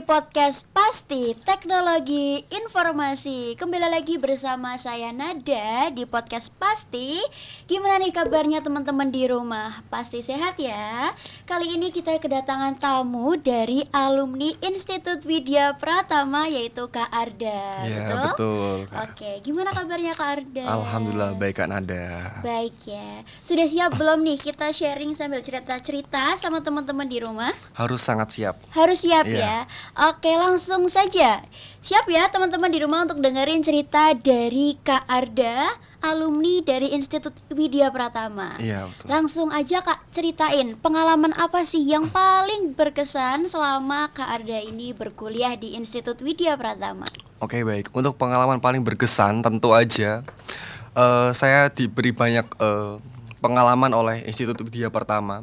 di podcast Pasti Teknologi Informasi. Kembali lagi bersama saya Nada di podcast Pasti. Gimana nih kabarnya teman-teman di rumah? Pasti sehat ya. Kali ini kita kedatangan tamu dari alumni Institut Widya Pratama, yaitu Kak Arda. Iya betul Kak. Oke, gimana kabarnya Kak Arda? Alhamdulillah baik Kak Nada. Baik ya. Sudah siap belum nih kita sharing sambil cerita-cerita sama teman-teman di rumah? Harus sangat siap. Harus siap Iya. ya. Oke, langsung saja. Siap ya teman-teman di rumah untuk dengerin cerita dari Kak Arda, alumni dari Institut Widya Pratama. Iya betul. Langsung aja Kak, ceritain pengalaman apa sih yang paling berkesan selama Kak Arda ini berkuliah di Institut Widya Pratama? Oke baik. Untuk pengalaman paling berkesan tentu aja saya diberi banyak pengalaman oleh Institut Widya Pratama.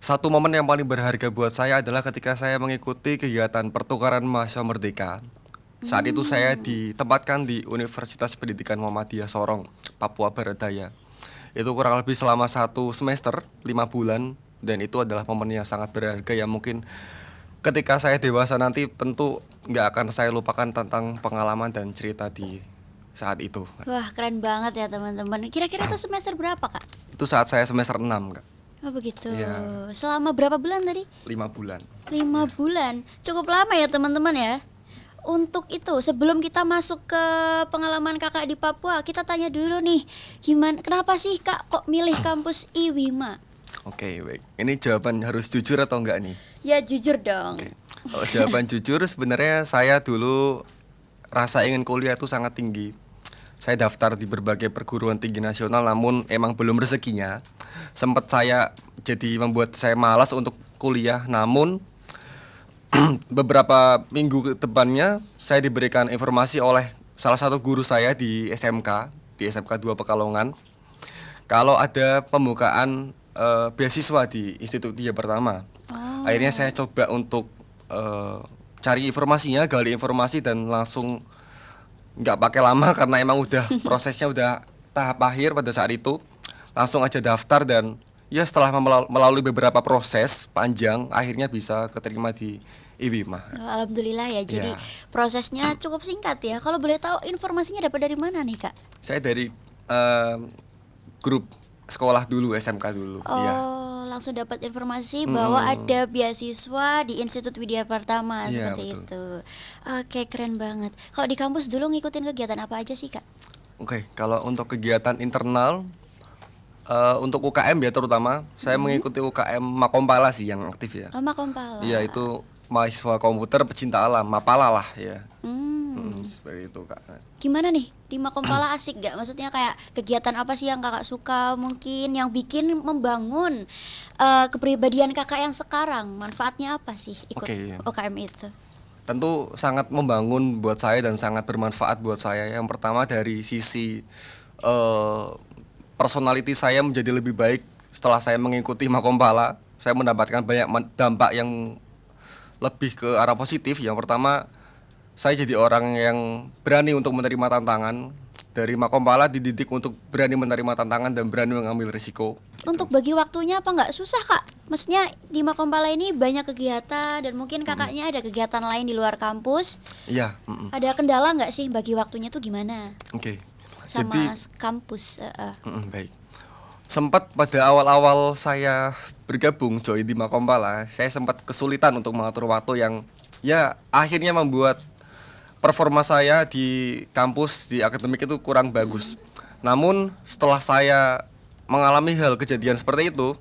Satu momen yang paling berharga buat saya adalah ketika saya mengikuti kegiatan pertukaran mahasiswa merdeka. Saat itu saya ditempatkan di Universitas Pendidikan Muhammadiyah Sorong, Papua Barat Daya. Itu kurang lebih selama 1 semester, 5 bulan. Dan itu adalah momen yang sangat berharga yang mungkin ketika saya dewasa nanti tentu nggak akan saya lupakan tentang pengalaman dan cerita di saat itu. Wah, keren banget ya teman-teman. Kira-kira itu semester berapa Kak? Itu saat saya semester 6 Kak. Oh begitu. Iya. Selama berapa bulan tadi? 5 bulan. 5 bulan. Cukup lama ya teman-teman ya. Untuk itu, sebelum kita masuk ke pengalaman kakak di Papua, kita tanya dulu nih, kenapa sih kak kok milih kampus IWIMA? Oke baik. Ini jawaban harus jujur atau enggak nih? Ya jujur dong. Oke. Kalau jawaban jujur sebenarnya saya dulu rasa ingin kuliah itu sangat tinggi. Saya daftar di berbagai perguruan tinggi nasional namun emang belum rezekinya. Sempat saya jadi membuat saya malas untuk kuliah, namun beberapa minggu ke depannya saya diberikan informasi oleh salah satu guru saya di SMK 2 Pekalongan, kalau ada pembukaan beasiswa di Institut Widya Pratama. Akhirnya saya coba untuk cari informasinya, gali informasi dan langsung nggak pakai lama karena emang udah prosesnya udah tahap akhir pada saat itu. Langsung aja daftar dan ya setelah melalui beberapa proses panjang akhirnya bisa keterima di IWIMA. Alhamdulillah ya. Jadi Ya. prosesnya cukup singkat ya. Kalau boleh tahu informasinya dapat dari mana nih kak? Saya dari grup sekolah dulu, SMK dulu. Oh, Iya. langsung dapat informasi bahwa ada beasiswa di Institut Widya Pratama Iya, seperti betul. itu. Oke, keren banget. Kalau di kampus dulu ngikutin kegiatan apa aja sih kak? Oke, kalau untuk kegiatan internal untuk UKM ya terutama saya mengikuti UKM Makompala sih yang aktif ya. Oh, Makompala. Iya, itu mahasiswa komputer pecinta alam, Mapala lah ya. Seperti itu Kak. Gimana nih di Makompala, asik gak? Maksudnya kayak kegiatan apa sih yang kakak suka, mungkin yang bikin membangun kepribadian kakak yang sekarang? Manfaatnya apa sih ikut Oke. UKM itu? Tentu sangat membangun buat saya dan sangat bermanfaat buat saya. Yang pertama dari sisi personality saya menjadi lebih baik setelah saya mengikuti Makompala. Saya mendapatkan banyak dampak yang lebih ke arah positif. Yang pertama, saya jadi orang yang berani untuk menerima tantangan. Dari Makompala dididik untuk berani menerima tantangan dan berani mengambil risiko. Untuk bagi waktunya apa nggak susah kak? Maksudnya di Makompala ini banyak kegiatan dan mungkin kakaknya ada kegiatan lain di luar kampus. Iya. Ada kendala nggak sih bagi waktunya tuh gimana? Oke. Sama Jadi kampus. baik. Sempat pada awal-awal saya bergabung join di Makompala, saya sempat kesulitan untuk mengatur waktu yang ya akhirnya membuat performa saya di kampus, di akademik itu kurang bagus. Namun setelah saya mengalami hal kejadian seperti itu,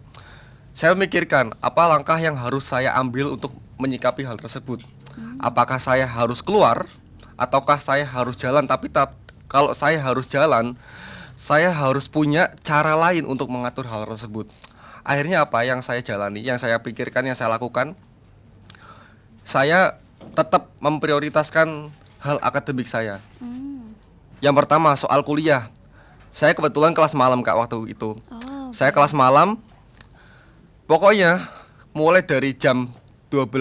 saya memikirkan apa langkah yang harus saya ambil untuk menyikapi hal tersebut. Apakah saya harus keluar ataukah saya harus jalan, tapi kalau saya harus jalan, saya harus punya cara lain untuk mengatur hal tersebut. Akhirnya apa yang saya jalani, yang saya pikirkan, yang saya lakukan, saya tetap memprioritaskan hal akademik saya. Yang pertama soal kuliah. Saya kebetulan kelas malam Kak waktu itu. Saya kelas malam. Pokoknya mulai dari jam 3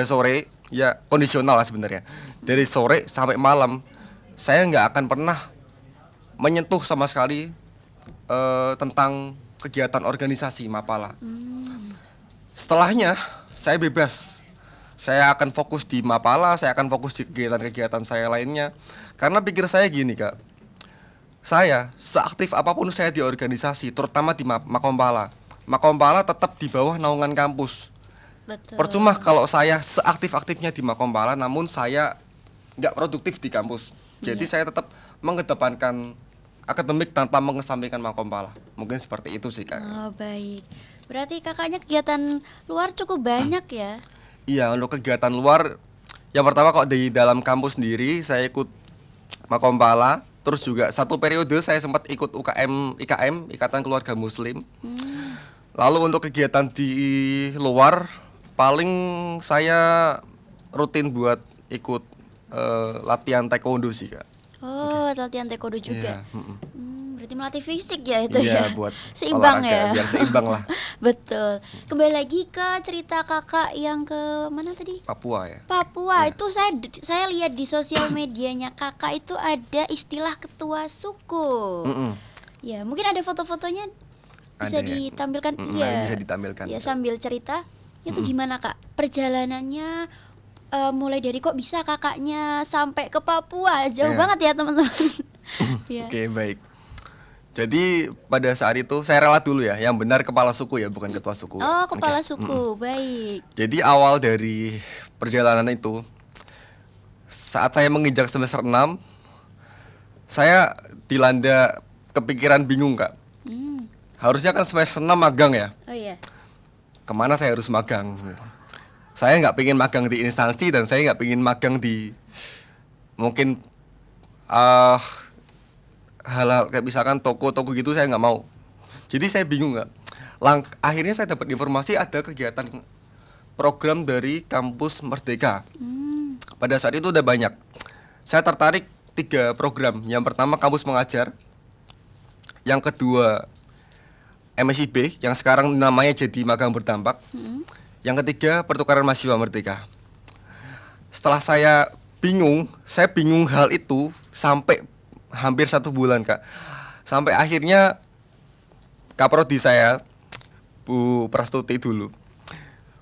sore, ya kondisional lah sebenarnya. Dari sore sampai malam saya nggak akan pernah menyentuh sama sekali tentang kegiatan organisasi Mapala. Setelahnya saya bebas. saya akan fokus di Mapala, saya akan fokus di kegiatan-kegiatan saya lainnya. Karena pikir saya gini Kak, saya seaktif apapun saya di organisasi, terutama di Makompala, Makompala tetap di bawah naungan kampus. Betul. Percuma kalau saya seaktif-aktifnya di Makompala, namun saya nggak produktif di kampus. Jadi saya tetap mengedepankan akademik tanpa mengesampingkan Makompala. Mungkin seperti itu sih Kak. Oh, baik. Berarti kakaknya kegiatan luar cukup banyak ya? Iya, untuk kegiatan luar, yang pertama kok di dalam kampus sendiri saya ikut Makompala. Terus juga satu periode saya sempat ikut IKM, Ikatan Keluarga Muslim. Lalu untuk kegiatan di luar, paling saya rutin buat ikut latihan taekwondo sih Kak. Oh, latihan taekwondo juga. Iya, Berarti melatih fisik ya itu iya, ya. buat Seimbang olahraga, ya. biar seimbang lah. Betul. Kembali lagi ke cerita kakak yang ke mana tadi? Papua ya. Papua. Iya. Itu saya lihat di sosial medianya kakak itu ada istilah ketua suku. Mm-mm. Ya, mungkin ada foto-fotonya bisa Ada ya. ditampilkan. Nah, bisa ditampilkan. Ya, sambil cerita. Itu gimana Kak? Perjalanannya mulai dari kok bisa kakaknya sampai ke Papua? Jauh Iya. banget ya, teman-teman. Ya. Oke, baik. Jadi pada saat itu saya rela dulu ya, yang benar kepala suku ya, bukan ketua suku. Oh, kepala Oke. suku. Baik. Jadi awal dari perjalanan itu, saat saya menginjak semester 6, saya dilanda kepikiran bingung Kak. Hmm. Harusnya kan semester 6 magang ya, Oh iya. kemana saya harus magang? Saya nggak pengen magang di instansi dan saya nggak pengen magang di mungkin hal-hal kayak misalkan toko-toko gitu, saya nggak mau. Jadi saya bingung nggak. Akhirnya saya dapat informasi ada kegiatan program dari kampus Merdeka. Pada saat itu udah banyak. Saya tertarik 3 program. Yang pertama kampus mengajar. Yang kedua MSIB yang sekarang namanya jadi magang berdampak. Yang ketiga pertukaran mahasiswa Merdeka. Setelah saya bingung hal itu sampai hampir 1 bulan Kak. Sampai akhirnya Kaprodi saya, Bu Prastuti dulu,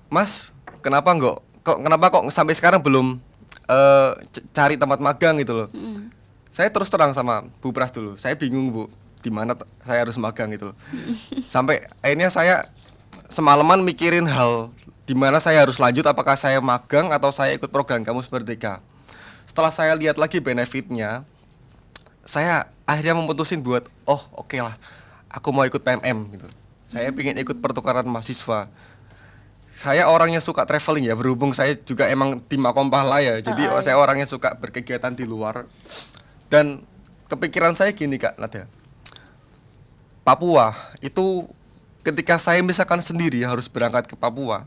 Mas, kenapa kok sampai sekarang belum cari tempat magang gitu loh. Saya terus terang sama Bu Pras dulu, saya bingung Bu, di mana saya harus magang gitu loh. Sampai akhirnya saya semalaman mikirin hal di mana saya harus lanjut, apakah saya magang atau saya ikut program Kampus Merdeka. Setelah saya lihat lagi benefitnya, saya akhirnya memutusin buat oke lah, aku mau ikut PMM gitu. Saya pengen ikut pertukaran mahasiswa. Saya orangnya suka traveling ya, berhubung saya juga emang di Makompala ya. Jadi saya orangnya suka berkegiatan di luar. Dan kepikiran saya gini Kak Nadia, Papua itu ketika saya misalkan sendiri harus berangkat ke Papua,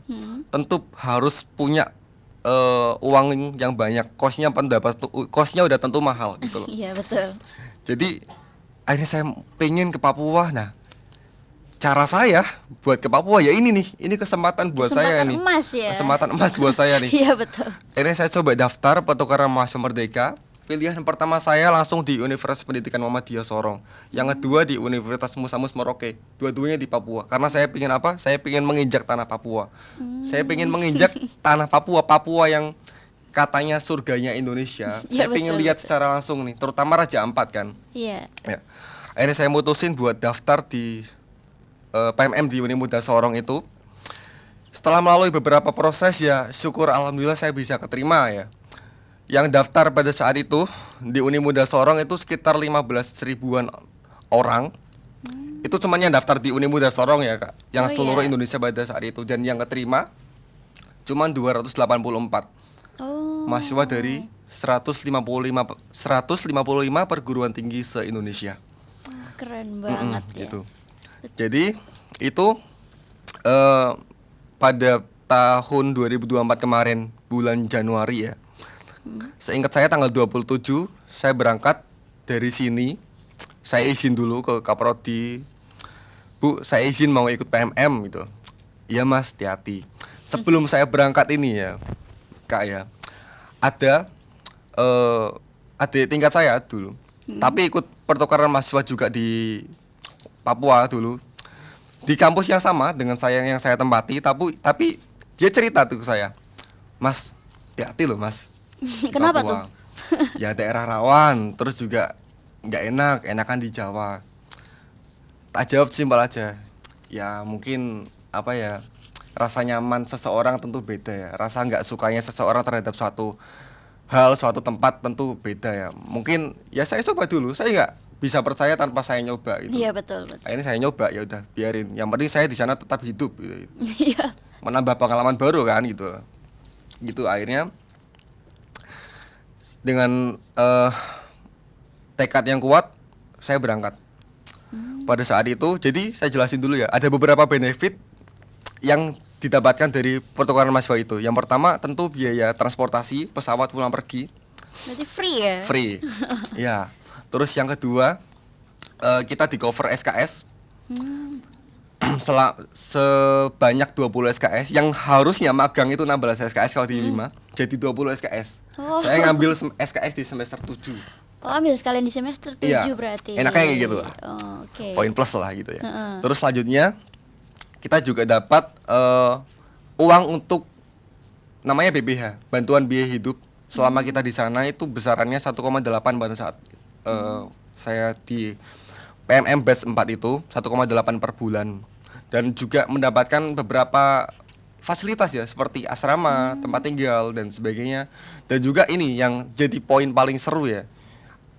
tentu harus punya uang yang banyak, kosnya udah tentu mahal gitu loh. Iya, betul. Jadi akhirnya saya pengen ke Papua. Nah, cara saya buat ke Papua ya ini nih, ini kesempatan buat saya nih. Emas ya. Kesempatan emas buat saya nih. Iya, betul. Akhirnya saya coba daftar pertukaran mahasiswa Merdeka. Pilihan pertama saya langsung di Universitas Pendidikan Muhammadiyah Sorong. Yang kedua di Universitas Musa Mus Merauke. Dua-duanya di Papua. Karena saya pengen apa? Saya pengen menginjak tanah Papua. Saya pengen menginjak tanah Papua yang katanya surganya Indonesia. Ya, Saya pengen betul, lihat secara langsung nih, terutama Raja Ampat kan. Iya. Ya. Akhirnya saya mutusin buat daftar di PMM di Unimuda Sorong itu. Setelah melalui beberapa proses ya, syukur alhamdulillah saya bisa keterima ya. Yang daftar pada saat itu di Unimuda Sorong itu sekitar 15.000-an orang. Itu cuman yang daftar di Unimuda Sorong ya Kak, yang seluruh Indonesia pada saat itu. Dan yang keterima cuman 284 mahasiswa dari 155 perguruan tinggi se-Indonesia. Keren banget ya. Gitu. Jadi itu pada tahun 2024 kemarin bulan Januari ya. Seingat saya tanggal 27 saya berangkat dari sini. Saya izin dulu ke Kaprodi, Bu, saya izin mau ikut PMM gitu. Iya Mas, hati-hati. Sebelum saya berangkat ini ya Kak ya, ada adik tingkat saya dulu, tapi ikut pertukaran mahasiswa juga di Papua dulu, di kampus yang sama dengan saya yang saya tempati. Tapi dia cerita tuh ke saya, Mas, hati-hati loh mas. Di Kenapa tuh? Papua. Ya daerah rawan, terus juga nggak enak, enakan di Jawa. Tak jawab simpel aja. Ya mungkin apa ya, rasa nyaman seseorang tentu beda ya. Rasa nggak sukanya seseorang terhadap suatu hal, suatu tempat tentu beda ya. Mungkin ya saya coba dulu, saya nggak bisa percaya tanpa saya nyoba gitu. Iya betul betul. Akhirnya saya nyoba, ya udah biarin. Yang penting saya di sana tetap hidup gitu. Iya. Menambah pengalaman baru kan gitu. Gitu akhirnya dengan tekad yang kuat saya berangkat. Pada saat itu, jadi saya jelasin dulu ya, ada beberapa benefit yang didapatkan dari pertukaran mahasiswa itu. Yang pertama tentu biaya transportasi pesawat pulang pergi Berarti free ya? free. Ya. Terus yang kedua, kita di cover SKS sebanyak 20 SKS yang harusnya magang itu 16 SKS kalau di 5 jadi 20 SKS. Oh. Saya ngambil SKS di semester 7. Oh, ambil sekalian di semester 7 Iya, berarti. enaknya kayak gitu lah. Oh, oke. Poin plus lah gitu ya. Heeh. Terus selanjutnya kita juga dapat uang untuk namanya BBH, bantuan biaya hidup selama kita di sana itu besarannya 1,8 pada saat saya di PMM batch 4 itu 1,8 per bulan, dan juga mendapatkan beberapa fasilitas ya seperti asrama, tempat tinggal dan sebagainya. Dan juga ini yang jadi poin paling seru ya,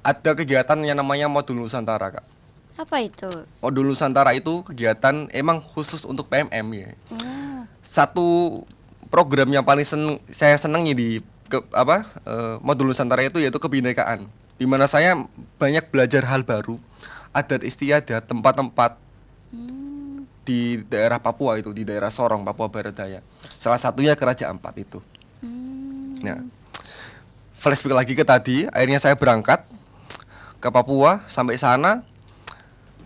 ada kegiatan yang namanya Modul Nusantara Kak. Apa itu? Modul Nusantara itu kegiatan emang khusus untuk PMM ya. Oh. Satu program yang paling saya senangi di Modul Nusantara itu yaitu kebinekaan, di mana saya banyak belajar hal baru, adat istiadat, tempat-tempat di daerah Papua itu, di daerah Sorong, Papua Barat Daya. Salah satunya Kerajaan Ampat itu. Nah, flashback lagi ke tadi, akhirnya saya berangkat ke Papua. Sampai sana,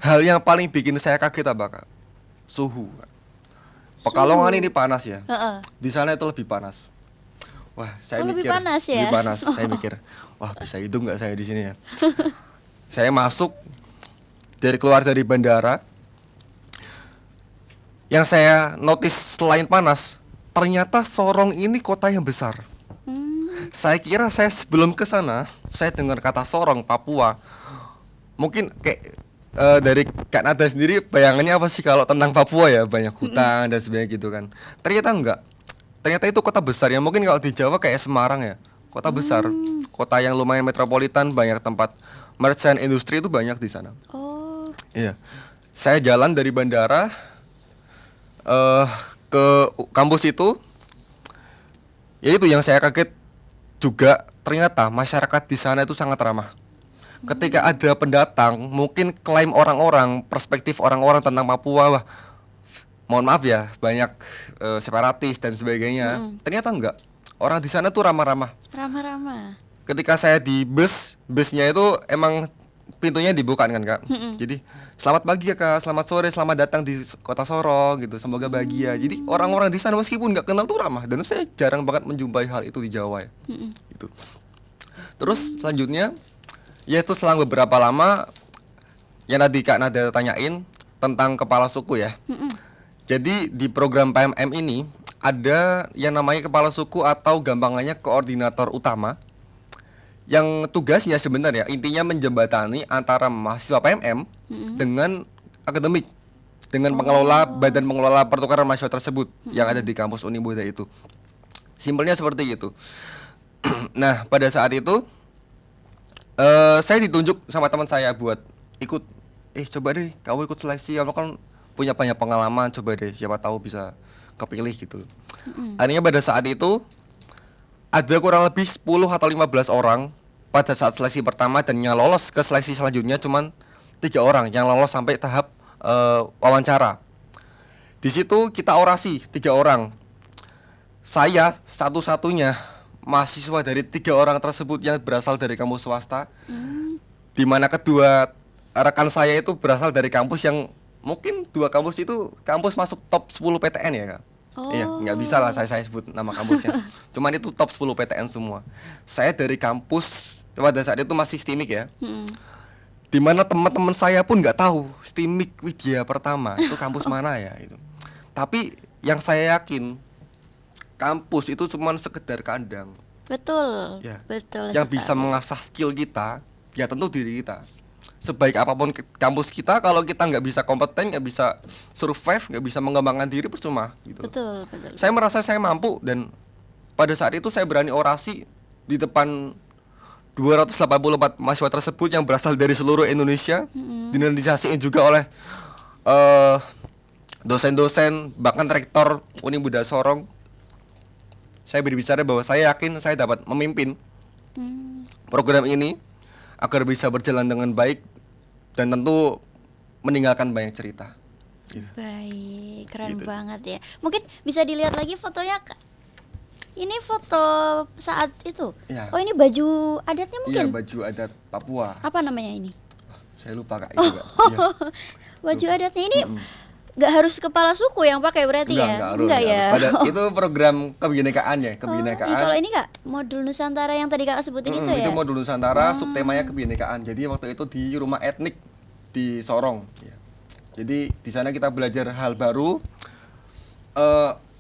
hal yang paling bikin saya kaget apa Kak? Suhu. Pekalongan ini panas ya. Heeh. Di sana itu lebih panas. Wah, saya Oh, lebih mikir panas ya? lebih panas. Saya mikir, wah bisa hidup nggak saya di sini ya? Saya masuk keluar dari bandara. Yang saya notice selain panas, ternyata Sorong ini kota yang besar. Saya kira saya sebelum ke sana, saya dengar kata Sorong, Papua. Mungkin kayak dari Kak Nada sendiri bayangannya apa sih kalau tentang Papua ya, banyak hutan dan sebagainya gitu kan. Ternyata enggak. Ternyata itu kota besar ya. Mungkin kalau di Jawa kayak Semarang ya, kota besar, kota yang lumayan metropolitan, banyak tempat merchant industri itu banyak di sana. Oh. Iya. Saya jalan dari bandara ke kampus itu. Ya itu yang saya kaget juga, ternyata masyarakat di sana itu sangat ramah. Ketika ada pendatang, mungkin klaim orang-orang, perspektif orang-orang tentang Papua, wah, mohon maaf ya, banyak separatis dan sebagainya. Ternyata enggak. Orang di sana tuh ramah-ramah. Ramah-ramah. Ketika saya di busnya itu emang pintunya dibuka kan Kak. Jadi selamat pagi ya Kak, selamat sore, selamat datang di kota Sorong gitu, semoga bahagia. Jadi orang-orang di sana meskipun nggak kenal tuh ramah, dan saya jarang banget menjumpai hal itu di Jawa ya. Gitu. Terus selanjutnya, yaitu selang beberapa lama, yang tadi Kak Nada tanyain tentang kepala suku ya. Jadi di program PMM ini ada yang namanya kepala suku atau gampangannya koordinator utama, yang tugasnya sebenarnya intinya menjembatani antara mahasiswa PMM dengan akademik, dengan pengelola badan pengelola pertukaran mahasiswa tersebut yang ada di kampus Unimuda itu. Simpelnya seperti itu. Nah, pada saat itu saya ditunjuk sama teman saya buat ikut, coba deh kamu ikut seleksi, kamu kan punya banyak pengalaman, coba deh siapa tahu bisa kepilih gitu. Akhirnya pada saat itu ada kurang lebih 10 atau 15 orang pada saat seleksi pertama, dan yang lolos ke seleksi selanjutnya cuman 3 orang yang lolos sampai tahap wawancara. Di situ kita orasi 3 orang. Saya satu-satunya mahasiswa dari 3 orang tersebut yang berasal dari kampus swasta. Di mana kedua rekan saya itu berasal dari kampus yang mungkin 2 kampus itu kampus masuk top 10 PTN ya Kak. Iya, nggak bisa lah saya sebut nama kampusnya. Cuman itu top 10 PTN semua. Saya dari kampus pada saat itu masih STIMIK ya. Dimana teman-teman saya pun nggak tahu STIMIK Widya Pertama itu kampus mana ya itu. Tapi yang saya yakin, kampus itu cuma sekedar kandang. Betul. Ya. Betul. Yang bisa sekali. mengasah skill kita, ya tentu diri kita. Sebaik apapun kampus kita, kalau kita nggak bisa kompeten, nggak bisa survive, nggak bisa mengembangkan diri, percuma gitu. Betul, betul. Saya merasa saya mampu, dan pada saat itu saya berani orasi di depan 284 mahasiswa tersebut yang berasal dari seluruh Indonesia, dinamisasiin juga oleh dosen-dosen, bahkan rektor Uni Budaya Sorong. Saya berbicara bahwa saya yakin saya dapat memimpin program ini agar bisa berjalan dengan baik dan tentu meninggalkan banyak cerita. Gitu. Baik, keren Gitu sih. banget ya. Mungkin bisa dilihat lagi fotonya, Kak. Ini foto saat itu. Ya. Oh, ini baju adatnya Iya, mungkin. baju adat Papua. Apa namanya ini? Saya lupa Kak itu Kak. Iya. Baju adatnya ini nggak harus kepala suku yang pakai berarti ya? Enggak harus. Enggak ya. Pada itu program kebinekaan ya, Oh, kebinekaan. kalau ini Kak, modul Nusantara yang tadi Kakak sebutin itu ya? Itu modul Nusantara, subtemanya kebinekaan. Jadi waktu itu di rumah etnik di Sorong. Ya. Jadi di sana kita belajar hal baru,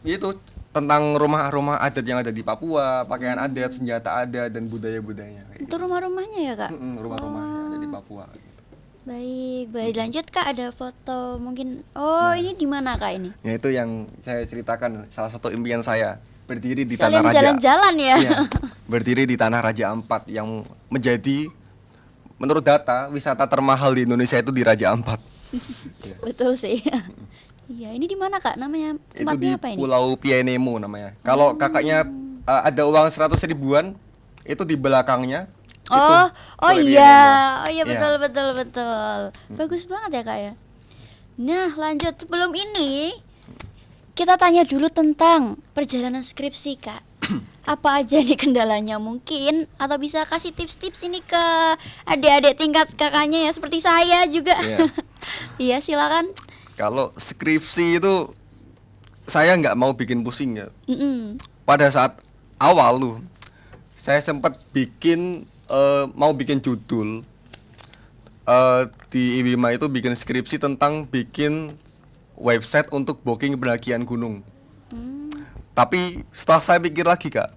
itu tentang rumah-rumah adat yang ada di Papua, pakaian adat, senjata adat, dan budaya-budayanya. Kayak Itu rumah-rumahnya ya Kak? rumah-rumah yang ada di Papua. Gitu. Baik, baik. Lanjut Kak, ada foto mungkin. Oh, ini di mana Kak ini? Ya itu yang saya ceritakan, salah satu impian saya, berdiri di Kalian Tanah Raja. jalan-jalan ya? Iya, berdiri di Tanah Raja Ampat yang menjadi, menurut data, wisata termahal di Indonesia itu di Raja Ampat. Iya. Betul sih. Iya, ini di mana Kak? Namanya Itu di tempatnya apa ini? Pulau Pienemo namanya. Kalau kakaknya ada uang 100 ribuan, itu di belakangnya. Oh, itu oh Pulau iya, Pienemo. oh iya Iya. betul betul betul. Bagus banget ya Kak ya. Nah, lanjut sebelum ini kita tanya dulu tentang perjalanan skripsi Kak. Apa aja nih kendalanya mungkin, atau bisa kasih tips-tips ini ke adik-adik tingkat kakaknya ya seperti saya juga. Iya. Iya, silakan. Kalau skripsi itu saya nggak mau bikin pusing ya. Mm-mm. Pada saat awal tuh, saya sempat bikin mau bikin judul di IWIMA itu, bikin skripsi tentang bikin website untuk booking pendakian gunung. Tapi setelah saya pikir lagi Kak,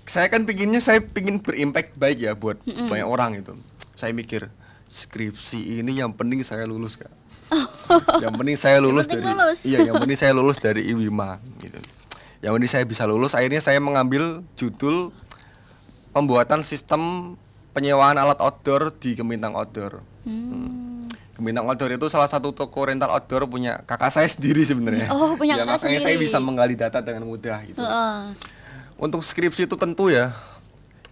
saya kan saya pingin berimpact baik ya buat banyak orang itu. Saya mikir skripsi ini yang penting saya lulus Kak. Yang penting saya lulus penting dari lulus. iya, yang penting saya lulus dari IWIMA gitu. Yang penting saya bisa lulus. Akhirnya saya mengambil judul pembuatan sistem penyewaan alat outdoor di Gemintang Outdoor. Gemintang Outdoor itu salah satu toko rental outdoor punya kakak saya sendiri sebenarnya. Oh, punya ya, kakak makanya saya sendiri. bisa menggali data dengan mudah gitu. Heeh. Untuk skripsi itu tentu ya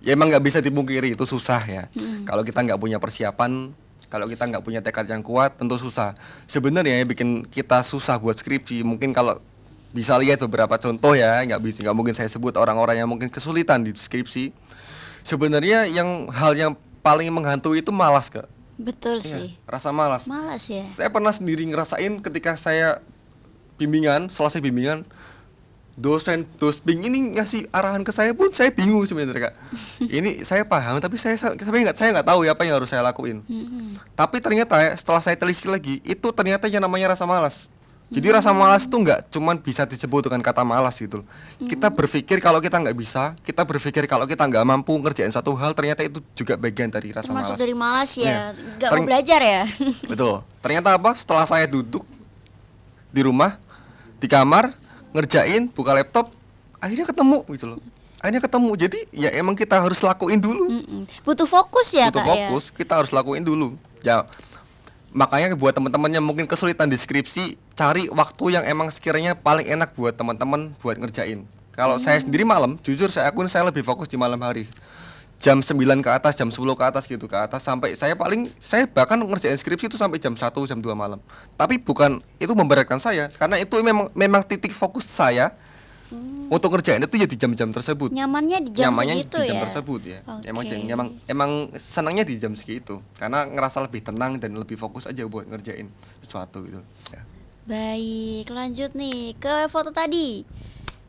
emang nggak bisa dipungkiri itu susah ya. Kalau kita nggak punya persiapan, kalau kita nggak punya tekad yang kuat, tentu susah. Sebenarnya yang bikin kita susah buat skripsi, mungkin kalau bisa lihat beberapa contoh ya, nggak mungkin saya sebut orang-orang yang mungkin kesulitan di skripsi. Sebenarnya hal yang paling menghantui itu malas Kak. Betul Iya, sih. rasa malas. Malas ya. Saya pernah sendiri ngerasain ketika saya selesai bimbingan, dosbing ini ngasih arahan ke saya pun saya bingung sebenarnya Kak. Ini saya paham tapi saya nggak tahu ya apa yang harus saya lakuin. Tapi ternyata setelah saya telisik lagi, itu ternyata yang namanya rasa malas. Jadi rasa malas itu nggak cuman bisa disebut dengan kata malas gitu. Kita berpikir kalau kita nggak bisa, kita berpikir kalau kita nggak mampu ngerjain satu hal, ternyata itu juga bagian dari rasa Termasuk malas. dari malas ya. Iya. Nggak mau belajar ya. Betul. Ternyata apa? Setelah saya duduk di rumah, di kamar, ngerjain, buka laptop, akhirnya ketemu gitu loh. Akhirnya ketemu. Jadi ya emang kita harus lakuin dulu. Butuh fokus ya Butuh Kak fokus, kita harus lakuin dulu. Ya, makanya buat teman-teman yang mungkin kesulitan di skripsi, cari waktu yang emang sekiranya paling enak buat teman-teman buat ngerjain. Kalau saya sendiri malam, jujur saya lebih fokus di malam hari. Jam 9 ke atas, jam 10 ke atas gitu, ke atas sampai saya bahkan ngerjain skripsi itu sampai jam 1, jam 2 malam. Tapi bukan itu memberatkan saya, karena itu memang titik fokus saya. Untuk ngerjain itu ya di jam-jam tersebut. Nyamannya di jam Nyamannya segitu di jam ya. tersebut ya. Oke. Emang senangnya di jam segitu karena ngerasa lebih tenang dan lebih fokus aja buat ngerjain sesuatu gitu. Ya. Baik, lanjut nih ke foto tadi.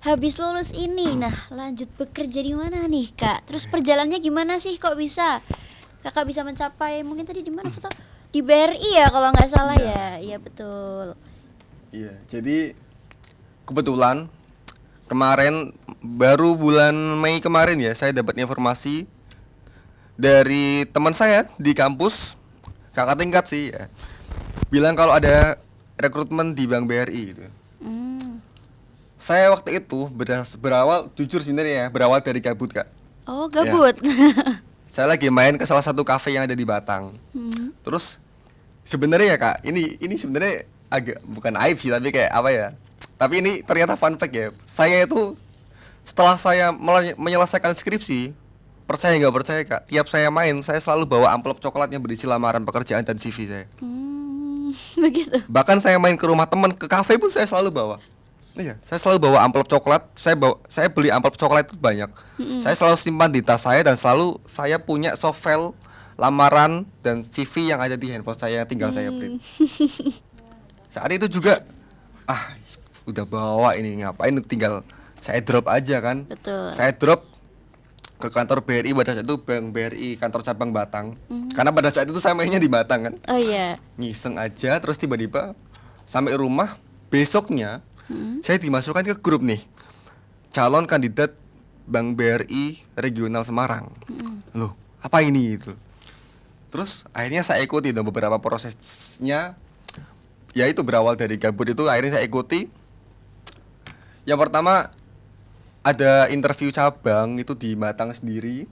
Habis lulus ini, nah lanjut bekerja di mana nih Kak? Terus perjalanannya gimana sih kok bisa Kakak bisa mencapai, mungkin tadi di mana foto? Di BRI ya kalau nggak salah ya. Iya betul. Iya, jadi kebetulan kemarin baru bulan Mei kemarin ya, saya dapat informasi dari teman saya di kampus, kakak tingkat sih ya, bilang kalau ada rekrutmen di Bank BRI gitu. Saya waktu itu berawal, jujur sebenarnya ya, berawal dari gabut kak. Oh, gabut. Saya lagi main ke salah satu kafe yang ada di Batang. Terus sebenarnya ya kak, ini sebenarnya agak bukan aib sih, tapi kayak apa ya? Tapi ini ternyata fun fact ya. Saya itu setelah saya menyelesaikan skripsi, percaya nggak percaya kak, tiap saya main saya selalu bawa amplop coklat yang berisi lamaran pekerjaan dan CV saya. Begitu. Bahkan saya main ke rumah teman, ke kafe pun saya selalu bawa. Iya, saya selalu bawa amplop coklat. Saya beli amplop coklat itu banyak. Saya selalu simpan di tas saya dan selalu saya punya softfile lamaran dan CV yang ada di handphone saya yang tinggal saya print. Saat itu juga udah bawa ini, ngapain, tinggal saya drop aja kan. Betul. Saya drop ke kantor BRI, pada saat itu Bank BRI kantor cabang Batang. Karena pada saat itu saya mainnya di Batang kan. Oh iya. Ngiseng aja, terus tiba-tiba sampai rumah besoknya saya dimasukkan ke grup nih, calon kandidat Bank BRI Regional Semarang. Loh, apa ini itu? Terus akhirnya saya ikuti dong beberapa prosesnya. Ya itu berawal dari gabut itu, akhirnya saya ikuti. Yang pertama ada interview cabang itu di Batang sendiri.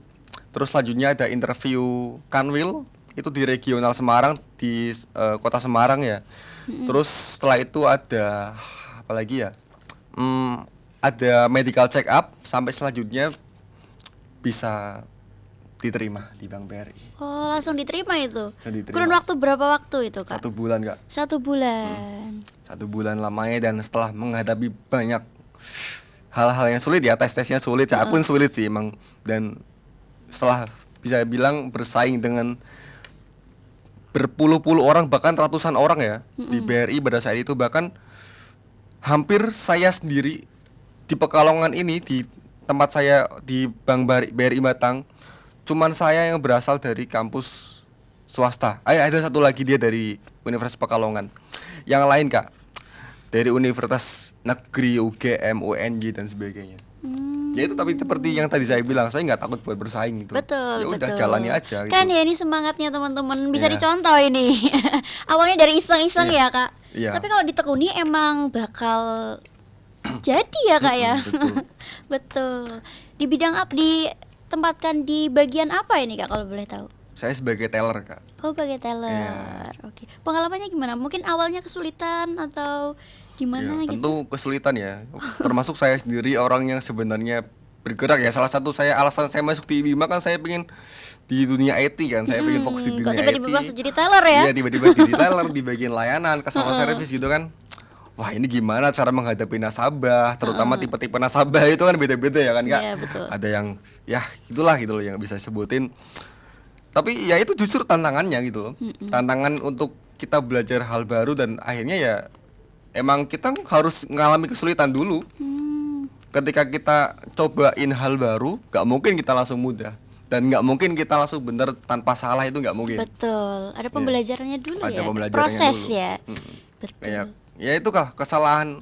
Terus selanjutnya ada interview Kanwil itu di Regional Semarang, di kota Semarang ya. Terus setelah itu ada apa lagi ya? Ada medical check up sampai selanjutnya bisa diterima di Bank BRI. Oh, langsung diterima itu. Diterima. Kurun waktu berapa waktu itu, Kak? 1 bulan kak. 1 bulan. 1 bulan lamanya, dan setelah menghadapi banyak hal-hal yang sulit ya, tes-tesnya sulit, aku pun sulit sih emang. Dan setelah bisa bilang bersaing dengan berpuluh-puluh orang, bahkan ratusan orang ya di BRI pada saat itu, bahkan hampir saya sendiri di Pekalongan ini, di tempat saya di Bank BRI Batang, cuman saya yang berasal dari kampus swasta. Ada satu lagi dia dari Universitas Pekalongan. Yang lain kak dari Universitas Negeri, UGM, UNJ dan sebagainya. Ya itu, tapi seperti yang tadi saya bilang, saya nggak takut buat bersaing gitu. Betul. Ya udah jalani aja gitu. Kan ya ini semangatnya teman-teman, bisa dicontoh ini. Awalnya dari iseng-iseng ya kak. Iya. Tapi kalau ditekuni emang bakal jadi ya kak ya. Betul. Betul. Di bidang apa, ditempatkan di bagian apa ini kak kalau boleh tahu? Saya sebagai teller kak. Oh, sebagai teller. Iya. Oke. Pengalamannya gimana? Mungkin awalnya kesulitan atau gimana Ya, gitu? tentu kesulitan ya. Termasuk saya sendiri orang yang sebenarnya bergerak ya. Salah satu alasan saya masuk di Bima kan, saya pengen di dunia IT kan. Saya pengen fokus di dunia Kok tiba-tiba IT. masuk jadi teller ya? Iya, tiba-tiba jadi teller di bagian layanan, customer service gitu kan. Wah, ini gimana cara menghadapi nasabah, terutama tipe-tipe nasabah itu kan beda-beda ya kan kak. Iya, betul. Ada yang ya itulah gitu loh yang bisa sebutin. Tapi ya itu justru tantangannya gitu loh. Tantangan untuk kita belajar hal baru, dan akhirnya ya emang kita harus ngalami kesulitan dulu. Ketika kita cobain hal baru, gak mungkin kita langsung mudah, dan gak mungkin kita langsung bener tanpa salah, itu gak mungkin. Betul. Ada pembelajarannya dulu Ada ya. pembelajarannya Proses dulu. ya. Betul. Ya itu kah, kesalahan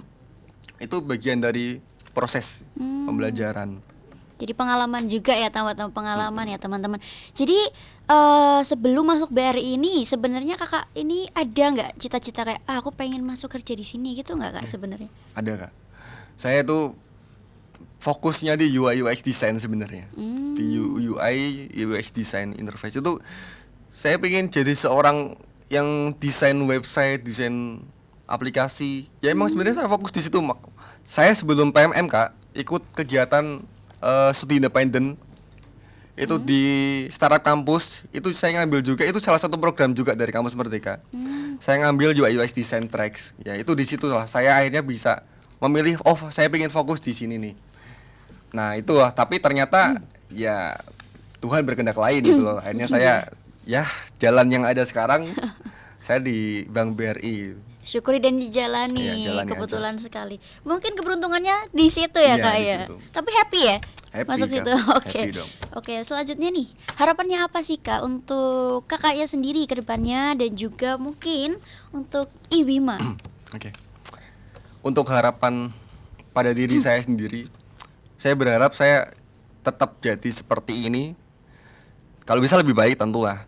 itu bagian dari proses pembelajaran. Jadi pengalaman juga ya, tambah-tambah pengalaman ya teman-teman. Jadi sebelum masuk BRI ini sebenarnya kakak ini ada nggak cita-cita kayak aku pengen masuk kerja di sini gitu nggak kak sebenarnya? Ada kak. Saya tuh fokusnya di UI UX design sebenarnya. Di UI UX design interface itu saya pengen jadi seorang yang desain website, desain aplikasi. Ya emang sebenarnya saya fokus di situ. Saya sebelum PMM kak ikut kegiatan studi independen itu di startup kampus. Itu saya ngambil juga, itu salah satu program juga dari Kampus Merdeka. Saya ngambil UI UX design tracks. Ya itu di situ lah saya akhirnya bisa memilih, saya pengen fokus di sini nih. Nah itu lah, tapi ternyata ya Tuhan berkehendak lain gitu loh. Akhirnya saya ya jalan yang ada sekarang saya di Bank BRI. Syukuri dan dijalani, Iya, jalani kebetulan sekali. Mungkin keberuntungannya di situ ya Iya, kak di ya. situ. Tapi happy ya Happy, masuk Kak. situ. Oke. Happy dong. Oke, selanjutnya nih harapannya apa sih kak untuk kakaknya sendiri ke depannya, dan juga mungkin untuk Iwima? Oke. Untuk harapan pada diri saya sendiri. Saya berharap saya tetap jadi seperti ini. Kalau bisa lebih baik tentulah.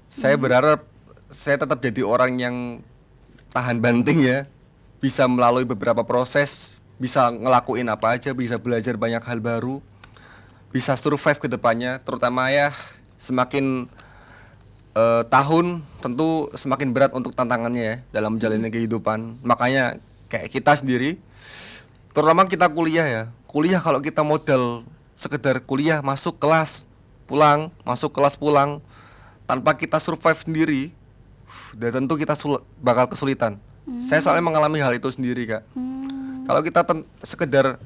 Saya berharap saya tetap jadi orang yang tahan banting ya. Bisa melalui beberapa proses, bisa ngelakuin apa aja, bisa belajar banyak hal baru, bisa survive ke depannya. Terutama ya semakin tahun tentu semakin berat untuk tantangannya ya dalam menjalani kehidupan. Makanya kayak kita sendiri, terutama kita kuliah ya. Kuliah kalau kita modal sekedar kuliah, masuk kelas, pulang, masuk kelas pulang, tanpa kita survive sendiri, dan tentu kita bakal kesulitan. Saya soalnya mengalami hal itu sendiri, Kak. Kalau kita sekedar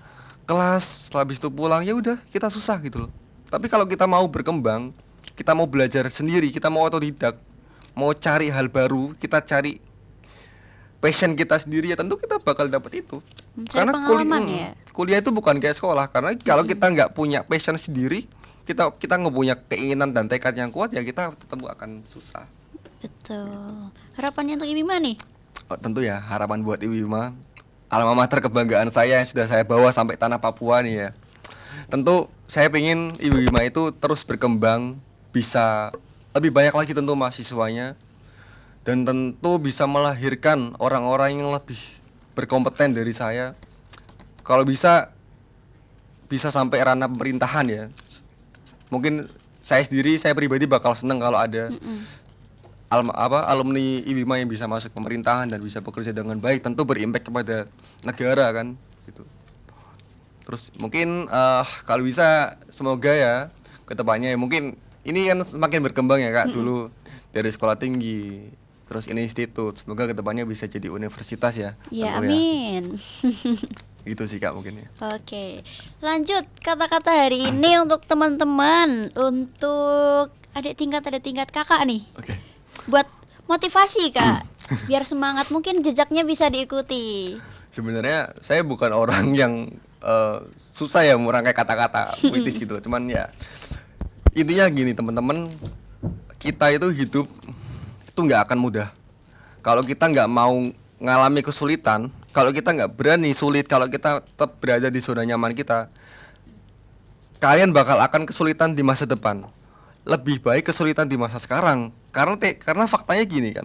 kelas, setelah habis itu pulang, ya udah kita susah gitu loh. Tapi kalau kita mau berkembang, kita mau belajar sendiri, kita mau otodidak, mau cari hal baru, kita cari passion kita sendiri, ya tentu kita bakal dapat itu. Karena kuliah itu bukan kayak sekolah. Karena kalau kita nggak punya passion sendiri, kita nggak punya keinginan dan tekad yang kuat, ya kita tetap akan susah. Betul. Harapannya untuk Iwima nih? Tentu ya, harapan buat Iwima, alma mater kebanggaan saya yang sudah saya bawa sampai tanah Papua nih ya. Tentu saya pengen Iwima itu terus berkembang, bisa lebih banyak lagi tentu mahasiswanya, dan tentu bisa melahirkan orang-orang yang lebih berkompeten dari saya. Kalau bisa sampai ranah pemerintahan ya. Mungkin saya pribadi bakal seneng kalau ada alumni Iwima yang bisa masuk pemerintahan dan bisa bekerja dengan baik, tentu berimpact kepada negara kan gitu. Terus mungkin kalau bisa semoga ya kedepannya ya, mungkin ini kan semakin berkembang ya Kak. Dulu dari sekolah tinggi, terus ini institut, semoga kedepannya bisa jadi universitas ya. Ya amin ya. Gitu sih Kak mungkin ya. Oke, lanjut kata-kata hari ini untuk teman-teman, untuk adik tingkat kakak nih. Oke. Buat motivasi Kak, biar semangat, mungkin jejaknya bisa diikuti. Sebenarnya saya bukan orang yang susah ya merangkai kata-kata puitis gitu loh. Cuman ya intinya gini teman-teman, kita itu hidup itu nggak akan mudah. Kalau kita nggak mau ngalami kesulitan, kalau kita nggak berani sulit, kalau kita tetap berada di zona nyaman kita, kalian bakal akan kesulitan di masa depan. Lebih baik kesulitan di masa sekarang. Karena faktanya gini kan,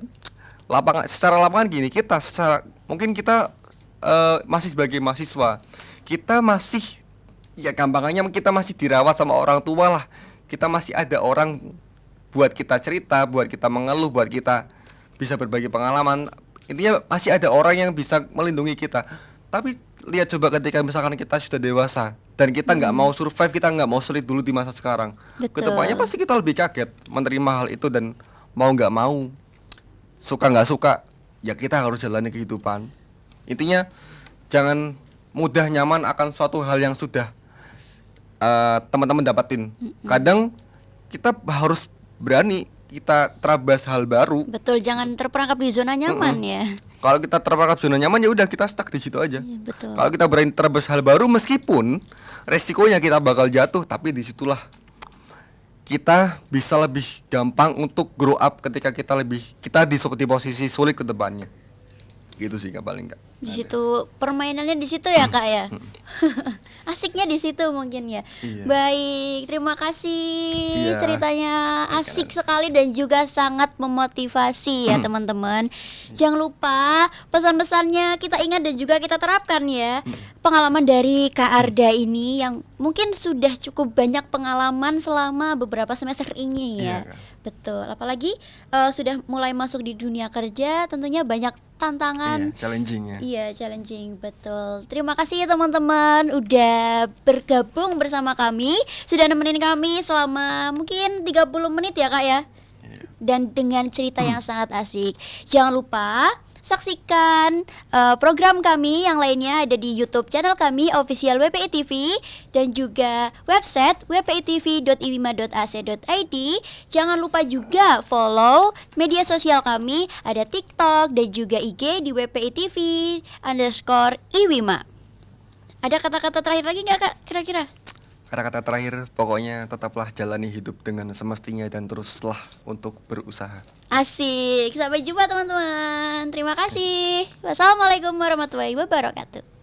secara lapangan gini, mungkin kita masih sebagai mahasiswa, kita masih ya gampangannya kita masih dirawat sama orang tua lah. Kita masih ada orang buat kita cerita, buat kita mengeluh, buat kita bisa berbagi pengalaman. Intinya masih ada orang yang bisa melindungi kita. Tapi lihat coba ketika misalkan kita sudah dewasa dan kita nggak mau survive, kita nggak mau sulit dulu di masa sekarang. Kedepannya pasti kita lebih kaget menerima hal itu, dan mau nggak mau, suka nggak suka, ya kita harus jalani kehidupan. Intinya jangan mudah nyaman akan suatu hal yang sudah teman-teman dapatin. Kadang kita harus berani, kita terabas hal baru. Betul, jangan terperangkap di zona nyaman ya. Kalau kita terperangkap zona nyaman, ya udah kita stuck di situ aja. Ya, betul. Kalau kita berani terabas hal baru, meskipun resikonya kita bakal jatuh, tapi disitulah kita bisa lebih gampang untuk grow up ketika kita di posisi sulit ke depannya. Gitu sih Kak paling Kak. Di situ permainannya di situ ya Kak ya. Asiknya di situ mungkin ya. Iya. Baik, terima kasih. Iya. Ceritanya asik sekali dan juga sangat memotivasi ya teman-teman. Jangan lupa pesan-pesannya kita ingat dan juga kita terapkan ya. Pengalaman dari Kak Arda ini yang mungkin sudah cukup banyak pengalaman selama beberapa semester ini ya. Iya, Kak. Betul, apalagi sudah mulai masuk di dunia kerja, tentunya banyak tantangan. Iya, challenging ya. Iya, challenging, betul. Terima kasih ya teman-teman udah bergabung bersama kami, sudah nemenin kami selama mungkin 30 menit ya Kak ya. Iya. Dan dengan cerita yang sangat asik. Jangan lupa saksikan program kami yang lainnya ada di YouTube channel kami official WPI TV dan juga website wpitv.iwima.ac.id. Jangan lupa juga follow media sosial kami, ada TikTok dan juga IG di WPITV_Iwima. Ada kata-kata terakhir lagi nggak Kak kira-kira? Kata-kata terakhir, pokoknya tetaplah jalani hidup dengan semestinya dan teruslah untuk berusaha. Asik, sampai jumpa teman-teman. Terima kasih. Wassalamualaikum warahmatullahi wabarakatuh.